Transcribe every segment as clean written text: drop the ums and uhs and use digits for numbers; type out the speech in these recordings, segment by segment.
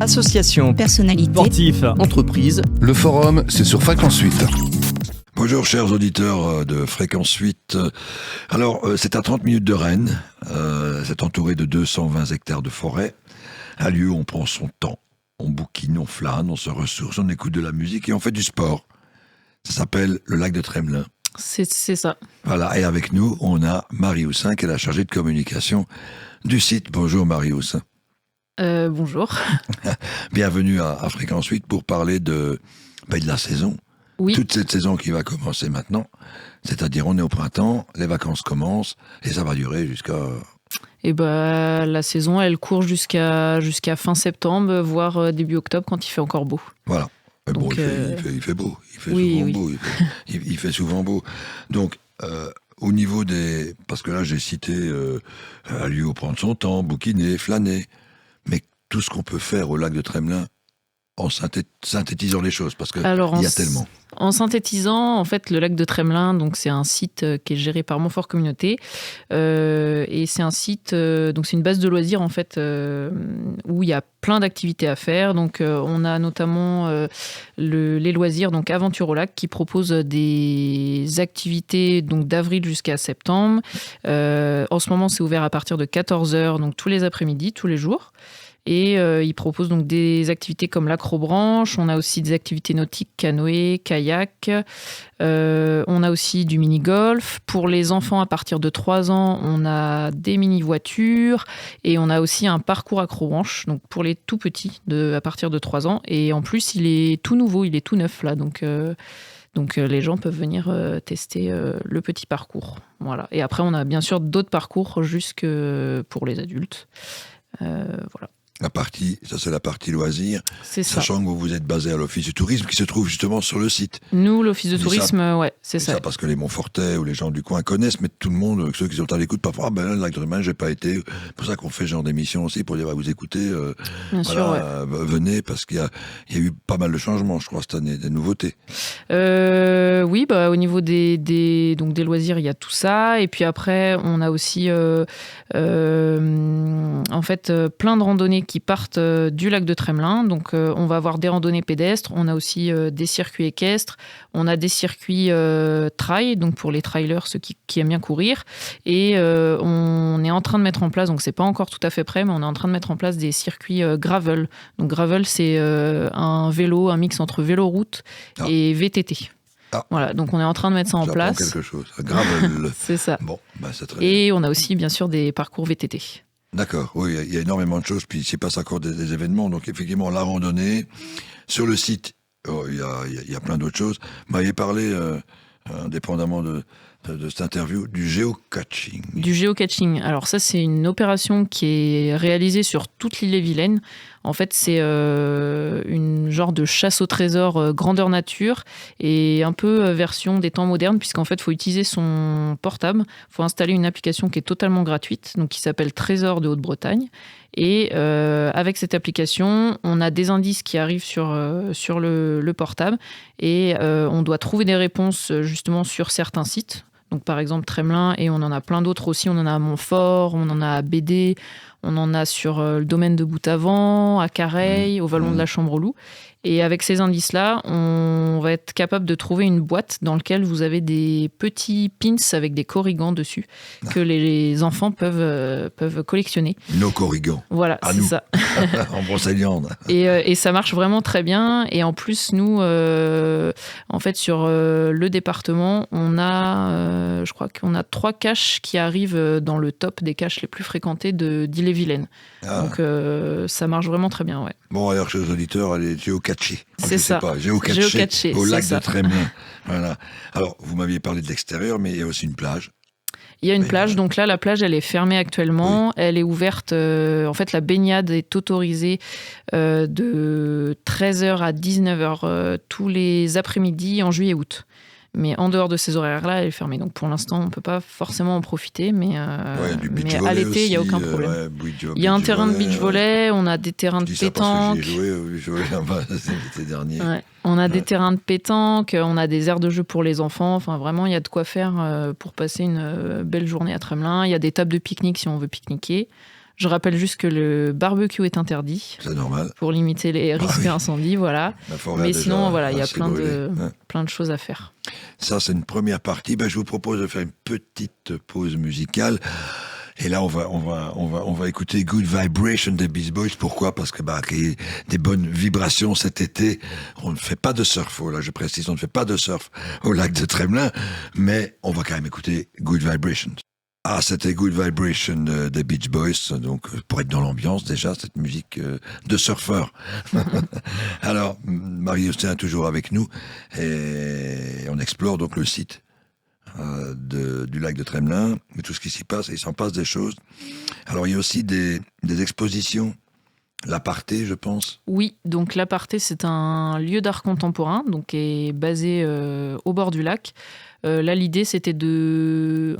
Association, personnalité, sportif, entreprise. Le forum, c'est sur Fréquence 8. Bonjour chers auditeurs de Fréquence 8. Alors, c'est à 30 minutes de Rennes. C'est entouré de 220 hectares de forêt. Un lieu où on prend son temps. On bouquine, on flâne, on se ressource, on écoute de la musique et on fait du sport. Ça s'appelle le lac de Tremelin. C'est ça. Voilà, et avec nous, on a Marie Houssin, qui est la chargée de communication du site. Bonjour Marie Houssin. Bonjour. Bienvenue à Fréquence 8 pour parler de la saison. Oui. Toute cette saison qui va commencer maintenant. C'est-à-dire, on est au printemps, les vacances commencent et ça va durer jusqu'à... Et la saison, elle court jusqu'à fin septembre, voire début octobre, quand il fait encore beau. Voilà. Mais bon, donc, il fait beau. Il fait oui, souvent oui. beau. Il fait souvent beau. Donc, au niveau des... Parce que là, j'ai cité un lieu où prendre son temps, bouquiner, flâner. Mais tout ce qu'on peut faire au lac de Tremelin en synthétisant les choses, parce qu'il y a tellement. En synthétisant, en fait, le lac de Tremelin, donc c'est un site qui est géré par Montfort Communauté, et c'est un site, donc c'est une base de loisirs en fait, où il y a plein d'activités à faire. Donc on a notamment les loisirs, donc Aventure au lac, qui propose des activités donc d'avril jusqu'à septembre. En ce moment, c'est ouvert à partir de 14h, donc tous les après-midi, tous les jours. Et ils proposent donc des activités comme l'acrobranche. On a aussi des activités nautiques, canoë, kayak. On a aussi du mini-golf. Pour les enfants à partir de 3 ans, on a des mini-voitures. Et on a aussi un parcours acrobranche, donc pour les tout petits, à partir de 3 ans. Et en plus, il est tout nouveau, il est tout neuf là. Donc les gens peuvent venir tester le petit parcours. Voilà. Et après, on a bien sûr d'autres parcours jusque pour les adultes. Voilà. Ça c'est la partie loisirs, C'est ça. sachant que vous êtes basé à l'Office du tourisme qui se trouve justement sur le site. Nous, l'Office de tourisme, ouais, c'est ça. Parce que les Montfortais ou les gens du coin connaissent, mais tout le monde, ceux qui sont à l'écoute, parfois, le lac de Tremelin, j'ai pas été. C'est pour ça qu'on fait ce genre d'émission aussi, pour dire, vous écoutez, Bien sûr, ouais. venez, parce qu'il y a eu pas mal de changements, je crois, cette année, des nouveautés. Oui, au niveau des loisirs, il y a tout ça. Et puis après, on a aussi en fait plein de randonnées qui partent du lac de Tremelin. Donc on va avoir des randonnées pédestres, on a aussi des circuits équestres, on a des circuits trail, donc pour les trailers, ceux qui aiment bien courir. Et on est en train de mettre en place, donc c'est pas encore tout à fait prêt, mais on est en train de mettre en place des circuits gravel. Donc gravel, c'est un mix entre vélo-route et VTT. Voilà, donc on est en train de mettre ça en place. Quelque chose, gravel. C'est ça. Bon, c'est très et on a aussi bien sûr des parcours VTT. D'accord, oui, il y a énormément de choses, puis il s'y passe encore des événements, donc effectivement, la randonnée, sur le site, il y a plein d'autres choses. Vous m'aviez parlé, indépendamment de cette interview, du géocaching. Du géocaching. Alors ça, c'est une opération qui est réalisée sur toute l'île-et-Vilaine. En fait, c'est une genre de chasse au trésor grandeur nature et un peu version des temps modernes, puisqu'en fait, il faut utiliser son portable. Il faut installer une application qui est totalement gratuite, donc qui s'appelle Trésor de Haute-Bretagne. Et avec cette application, on a des indices qui arrivent sur le portable et on doit trouver des réponses justement sur certains sites. Donc par exemple Tremelin, et on en a plein d'autres aussi. On en a à Montfort, on en a à Bédé, on en a sur le domaine de Boutavant, à Careil, au Vallon de la Chambre-au-Loup. Et avec ces indices-là, on va être capable de trouver une boîte dans laquelle vous avez des petits pins avec des corrigans dessus que les enfants peuvent collectionner. Nos corrigans. Voilà, c'est ça. En Brocéliande. Et ça marche vraiment très bien. Et en plus, nous, en fait, sur le département, on a, je crois qu'on a 3 caches qui arrivent dans le top des caches les plus fréquentées d'Ille-et-Vilaine. Donc, ça marche vraiment très bien, ouais. Bon, alors, chers auditeurs, allez géocacher. C'est ça. Géocacher au lac de Tremelin. Voilà. Alors, vous m'aviez parlé de l'extérieur, mais il y a aussi une plage. Il y a une plage, donc là, la plage, elle est fermée actuellement. Oui. Elle est ouverte. En fait, la baignade est autorisée de 13h à 19h tous les après-midi en juillet et août. Mais en dehors de ces horaires-là, elle est fermée. Donc pour l'instant, on ne peut pas forcément en profiter. Mais à l'été, il n'y a aucun problème. Il y a un terrain de beach volley, on a des terrains de pétanque. J'y ai joué là-bas l'été dernier. Ouais. On a des terrains de pétanque, on a des aires de jeu pour les enfants. Enfin, vraiment, il y a de quoi faire pour passer une belle journée à Tremelin. Il y a des tables de pique-nique si on veut pique-niquer. Je rappelle juste que le barbecue est interdit. C'est normal. Pour limiter les risques d'incendie, voilà. Mais sinon, voilà, il y a plein de choses à faire. Ça, c'est une première partie. Je vous propose de faire une petite pause musicale. Et là, on va écouter Good Vibration des Beach Boys. Pourquoi ? Parce que qu'il y ait des bonnes vibrations cet été. On ne fait pas de surf, là je précise, on ne fait pas de surf au lac de Tremelin, mais on va quand même écouter Good Vibration. Ah, c'était Good Vibration des Beach Boys, donc pour être dans l'ambiance déjà, cette musique de surfeur. Alors, Marie-Augustin est toujours avec nous et on explore donc le site du lac de Tremelin, mais tout ce qui s'y passe, il s'en passe des choses. Alors il y a aussi des expositions, l'Aparté, je pense. Oui, donc l'Aparté, c'est un lieu d'art contemporain, donc qui est basé au bord du lac. Là, l'idée, c'était de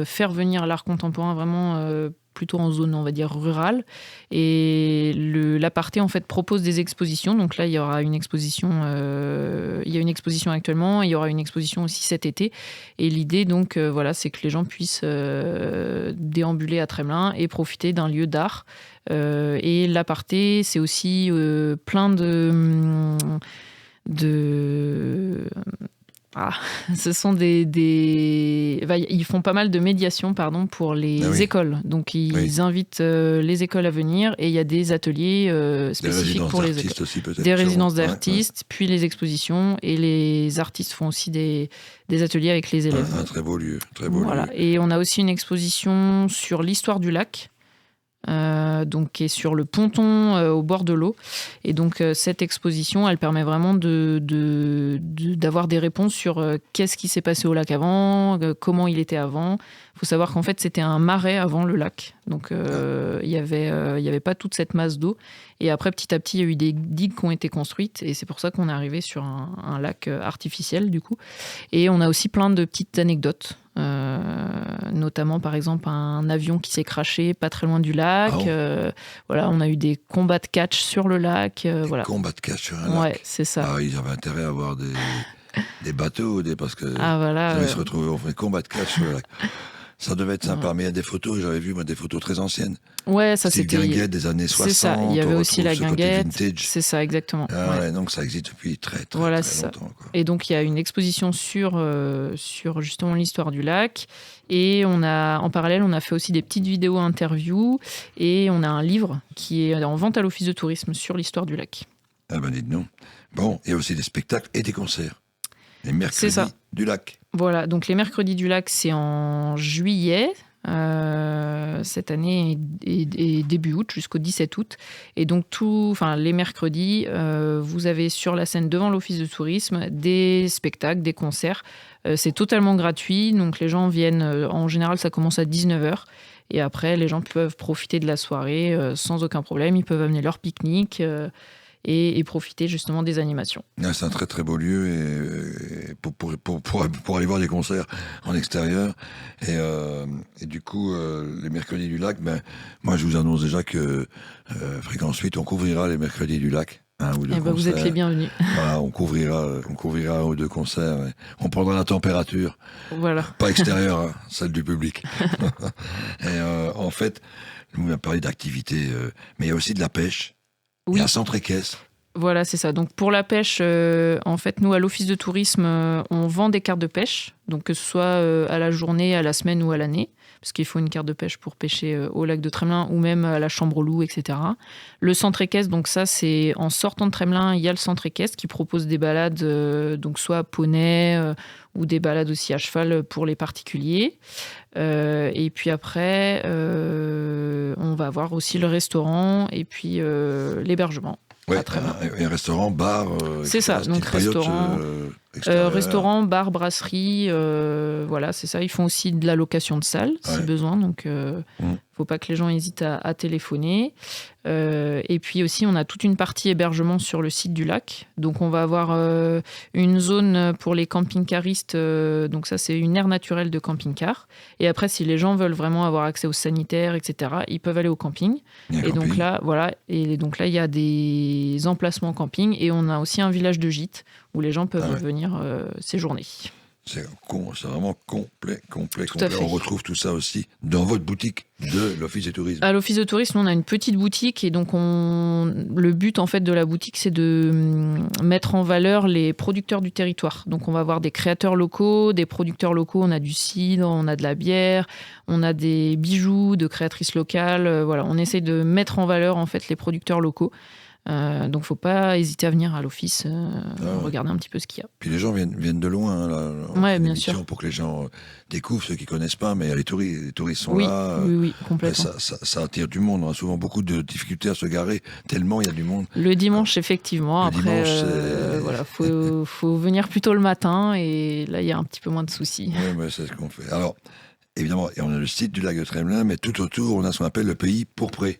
faire venir l'art contemporain vraiment plutôt en zone, on va dire, rurale. Et l'Aparté, en fait, propose des expositions. Donc là, il y aura une exposition, il y a une exposition actuellement, il y aura une exposition aussi cet été. Et l'idée, donc, c'est que les gens puissent déambuler à Tremelin et profiter d'un lieu d'art. Et l'Aparté, c'est aussi plein ce sont ils font pas mal de médiation pour les écoles. Donc, ils invitent les écoles à venir et il y a des ateliers spécifiques pour les écoles. Aussi, des résidences d'artistes, puis les expositions. Et les artistes font aussi des ateliers avec les élèves. Un très beau lieu. Très beau lieu. Et on a aussi une exposition sur l'histoire du lac. Donc qui est sur le ponton au bord de l'eau. Et donc cette exposition, elle permet vraiment d'avoir des réponses sur qu'est-ce qui s'est passé au lac avant, comment il était avant. Il faut savoir qu'en fait, c'était un marais avant le lac. Donc il y avait pas toute cette masse d'eau. Et après, petit à petit, il y a eu des digues qui ont été construites. Et c'est pour ça qu'on est arrivé sur un lac artificiel, du coup. Et on a aussi plein de petites anecdotes. Notamment par exemple un avion qui s'est crashé pas très loin du lac. On a eu des combats de catch sur le lac. Combats de catch sur un lac. Ouais, c'est ça. Ils avaient intérêt à avoir des bateaux parce que ils se retrouvaient au combat de catch sur le lac. Ça devait être sympa, mais il y a des photos, j'avais vu des photos très anciennes. Ouais, ça c'était... guinguette des années 60. C'est ça, il y avait aussi la guinguette. C'est ça, exactement. Donc ça existe depuis très voilà, très longtemps. Quoi. Et donc il y a une exposition sur justement l'histoire du lac. Et en parallèle, on a fait aussi des petites vidéos interviews. Et on a un livre qui est en vente à l'Office de tourisme sur l'histoire du lac. Ah ben dites-nous. Bon, il y a aussi des spectacles et des concerts. Les mercredis du lac. Voilà, donc les mercredis du lac, c'est en juillet, cette année, et début août, jusqu'au 17 août. Et donc, les mercredis, vous avez sur la scène devant l'Office de tourisme des spectacles, des concerts. C'est totalement gratuit, donc les gens viennent, en général, ça commence à 19h. Et après, les gens peuvent profiter de la soirée sans aucun problème. Ils peuvent amener leur pique-nique et profiter justement des animations. C'est un très très beau lieu et pour aller voir des concerts en extérieur. Et du coup, les mercredis du lac, moi je vous annonce déjà que Fréquence 8, on couvrira les mercredis du lac. Vous êtes les bienvenus. Voilà, on couvrira un ou deux concerts. On prendra la température. Voilà. Pas extérieure, celle du public. Et en fait, on a parlé d'activité, mais il y a aussi de la pêche. Oui. Et un centre équestre. Voilà, c'est ça. Donc pour la pêche, en fait, nous, à l'Office de tourisme, on vend des cartes de pêche, donc que ce soit à la journée, à la semaine ou à l'année, parce qu'il faut une carte de pêche pour pêcher au lac de Tremelin ou même à la Chambre aux Loups, etc. Le centre équestre, donc ça, c'est en sortant de Tremelin, il y a le centre équestre qui propose des balades, donc soit à poney ou des balades aussi à cheval pour les particuliers. Et puis après, on va avoir aussi le restaurant et puis l'hébergement. Ouais, un restaurant, bar. C'est ça, donc restaurant, bar, brasserie, voilà, c'est ça. Ils font aussi de la location de salle si besoin, donc faut pas que les gens hésitent à téléphoner. Et puis aussi, on a toute une partie hébergement sur le site du lac. Donc on va avoir une zone pour les camping-caristes, donc ça c'est une aire naturelle de camping-car. Et après, si les gens veulent vraiment avoir accès aux sanitaires, etc., ils peuvent aller au camping. Donc là, voilà, et donc là il y a des emplacements camping et on a aussi un village de gîte où les gens peuvent venir séjourner. C'est vraiment complet. Tout à fait. On retrouve tout ça aussi dans votre boutique de l'Office du tourisme. À l'Office de tourisme, on a une petite boutique et donc le but en fait de la boutique, c'est de mettre en valeur les producteurs du territoire. Donc on va avoir des créateurs locaux, des producteurs locaux. On a du cidre, on a de la bière, on a des bijoux de créatrices locales. Voilà, on essaie de mettre en valeur en fait les producteurs locaux. Donc, faut pas hésiter à venir à l'office, regarder un petit peu ce qu'il y a. Puis les gens viennent de loin. Là, ouais, bien sûr. Pour que les gens découvrent, ceux qui connaissent pas, mais les touristes sont là. Oui, complètement. Ça attire du monde. On a souvent beaucoup de difficultés à se garer, tellement il y a du monde. Le dimanche, effectivement. Après, voilà, faut venir plutôt le matin et là, il y a un petit peu moins de soucis. Oui, mais c'est ce qu'on fait. Alors, évidemment, on a le site du lac de Tremelin, mais tout autour, on a ce qu'on appelle le pays pourpré.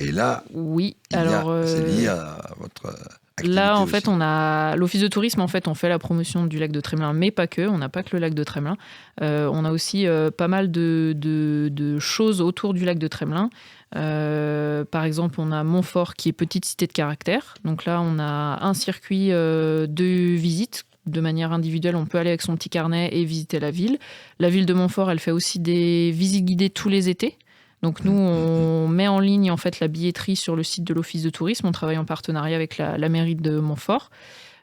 Et là, oui, c'est lié à votre activité. Là, en fait, aussi. on a l'Office de tourisme. En fait, on fait la promotion du lac de Tremelin, mais pas que. On n'a pas que le lac de Tremelin. On a aussi pas mal de choses autour du lac de Tremelin. Par exemple, on a Montfort, qui est petite cité de caractère. Donc là, on a un circuit de visite. De manière individuelle, on peut aller avec son petit carnet et visiter la ville. La ville de Montfort, elle fait aussi des visites guidées tous les étés. Donc nous, on met en ligne en fait la billetterie sur le site de l'Office de tourisme. On travaille en partenariat avec la mairie de Montfort.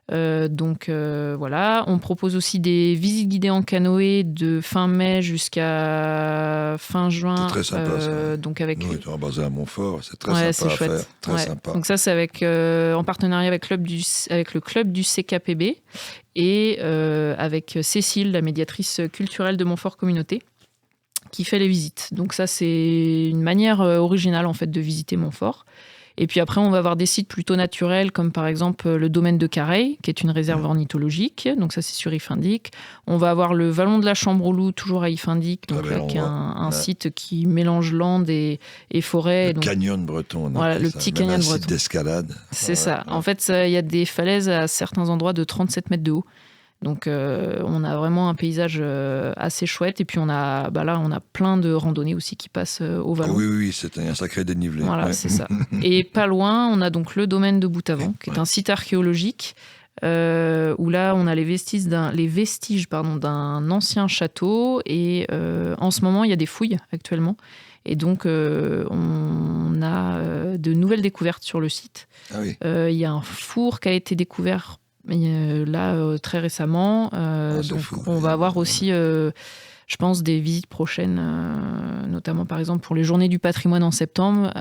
Voilà. On propose aussi des visites guidées en canoë de fin mai jusqu'à fin juin. C'est très sympa ça. Donc avec... Nous étant basés à Montfort, c'est très sympa à faire. Très sympa. Donc ça, c'est en partenariat avec le club du CKPB et avec Cécile, la médiatrice culturelle de Montfort Communauté, qui fait les visites. Donc ça, c'est une manière originale en fait de visiter Montfort. Et puis après, on va avoir des sites plutôt naturels, comme par exemple le domaine de Careil, qui est une réserve ornithologique. Donc ça, c'est sur Ifindic. On va avoir le vallon de la Chambre aux Loups, toujours à Ifindic, donc là, qui est un site qui mélange landes et forêt. Le canyon breton. Voilà, le petit canyon breton. Un site d'escalade. C'est ça. En fait, il y a des falaises à certains endroits de 37 mètres de haut. Donc, on a vraiment un paysage assez chouette. Et puis, on a plein de randonnées aussi qui passent au vallon. Oui, c'est un sacré dénivelé. Voilà, c'est ça. Et pas loin, on a donc le domaine de Boutavant, qui est un site archéologique où là, on a les vestiges d'un ancien château. Et en ce moment, il y a des fouilles actuellement. Et donc, on a de nouvelles découvertes sur le site. Ah oui. Il y a un four qui a été découvert là très récemment. Donc fou, on va avoir aussi, je pense, des visites prochaines, notamment par exemple pour les journées du patrimoine en septembre,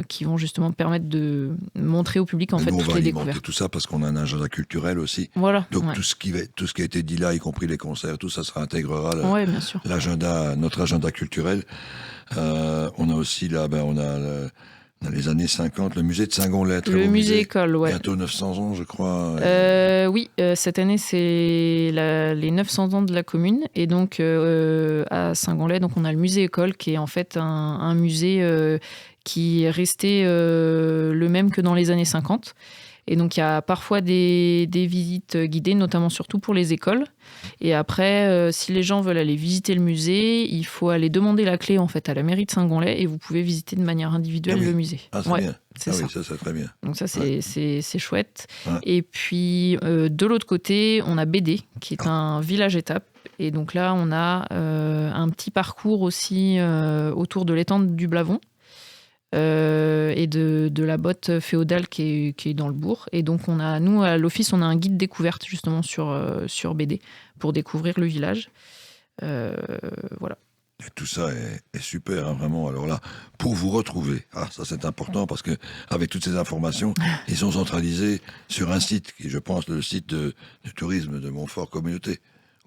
qui vont justement permettre de montrer au public en fait toutes les découvertes. Tout ça parce qu'on a un agenda culturel aussi. Voilà. Donc tout ce qui a été dit là, y compris les concerts, tout ça sera intégrera bien sûr. notre agenda culturel. On a aussi là, on a dans les années 50, le musée de Saint-Gonlet. Le musée école, ouais. Bientôt 900 ans, je crois. Oui, cette année, c'est les 900 ans de la commune. Et donc, à Saint-Gonlet, donc, on a le musée école, qui est en fait un musée qui est resté le même que dans les années 50. Et donc, il y a parfois des visites guidées, notamment surtout pour les écoles. Et après, si les gens veulent aller visiter le musée, il faut aller demander la clé en fait à la mairie de Saint-Gonlet et vous pouvez visiter de manière individuelle le musée. Ah, c'est bien. C'est ça. Oui, ça, c'est très bien. Donc ça, c'est chouette. Ouais. Et puis, de l'autre côté, on a Bédé, qui est un village-étape. Et donc là, on a un petit parcours aussi autour de l'étang du Blavon. Et de la botte féodale qui est dans le bourg. Et donc, nous, à l'office, on a un guide découverte justement sur BD pour découvrir le village. Voilà. Et tout ça est super, hein, vraiment. Alors là, pour vous retrouver, ça c'est important parce que avec toutes ces informations, ils sont centralisés sur un site qui, je pense, le site de tourisme de Montfort Communauté.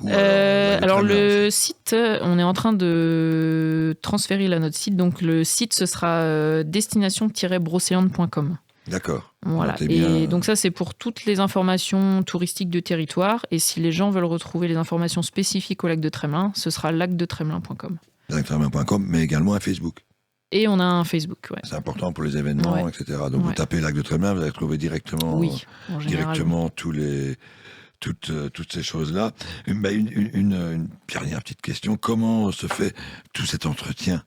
Alors le site, on est en train de transférer là notre site. Donc le site, ce sera destination-brocéliande.com. D'accord. Voilà. Et donc ça, c'est pour toutes les informations touristiques du territoire. Et si les gens veulent retrouver les informations spécifiques au lac de Tremelin, ce sera lacdetremelin.com. Lacdetremelin.com, mais également un Facebook. Et on a un Facebook, ouais. C'est important pour les événements, etc. Donc vous tapez lac de Tremelin, vous allez trouver directement toutes ces choses-là. Une dernière petite question. Comment se fait tout cet entretien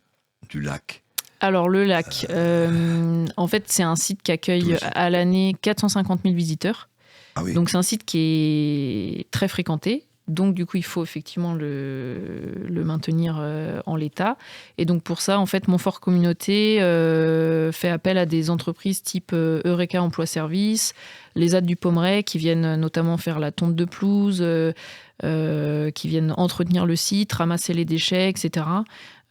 du lac ? Alors, le lac, en fait, c'est un site qui accueille à l'année 450 000 visiteurs. Ah oui. Donc, c'est un site qui est très fréquenté. Donc, du coup, il faut effectivement le maintenir en l'état. Et donc, pour ça, en fait, Montfort Communauté fait appel à des entreprises type Eureka Emploi Service, les ZAD du Pommeraye, qui viennent notamment faire la tonte de pelouse, qui viennent entretenir le site, ramasser les déchets, etc.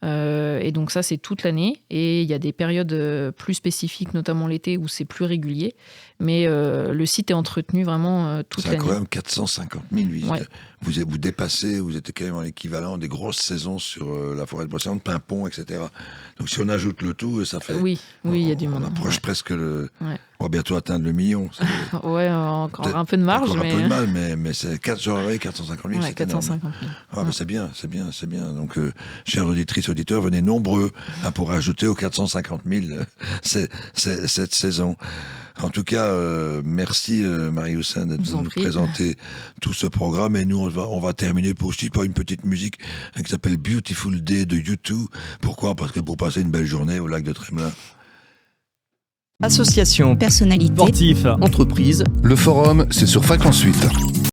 Et donc ça, c'est toute l'année. Et il y a des périodes plus spécifiques, notamment l'été, où c'est plus régulier. Mais le site est entretenu vraiment toute l'année. C'est quand même 450 000 visites. Ouais. Vous dépassez, vous êtes quand même en l'équivalent des grosses saisons sur la forêt de Brocéliande, Pimpon, etc. Donc si on ajoute le tout, ça fait... Oui, il y a du monde. On approche presque le... Ouais. On va bientôt atteindre le million. Ouais, encore un peu de marge. Encore mais... un peu de mal, mais c'est 450 000, ouais, c'est 450 000. Ah, mais c'est bien. Donc, chers auditrices, auditeurs, venez nombreux pour ajouter aux 450 000 cette saison. En tout cas, merci Marie-Hussein d'être venue nous présenter tout ce programme. Et nous, on va terminer aussi par une petite musique qui s'appelle Beautiful Day de U2. Pourquoi ? Parce que pour passer une belle journée au lac de Tremelin. Association, personnalité, sportif, entreprise. Le forum, c'est sur Fac Ensuite.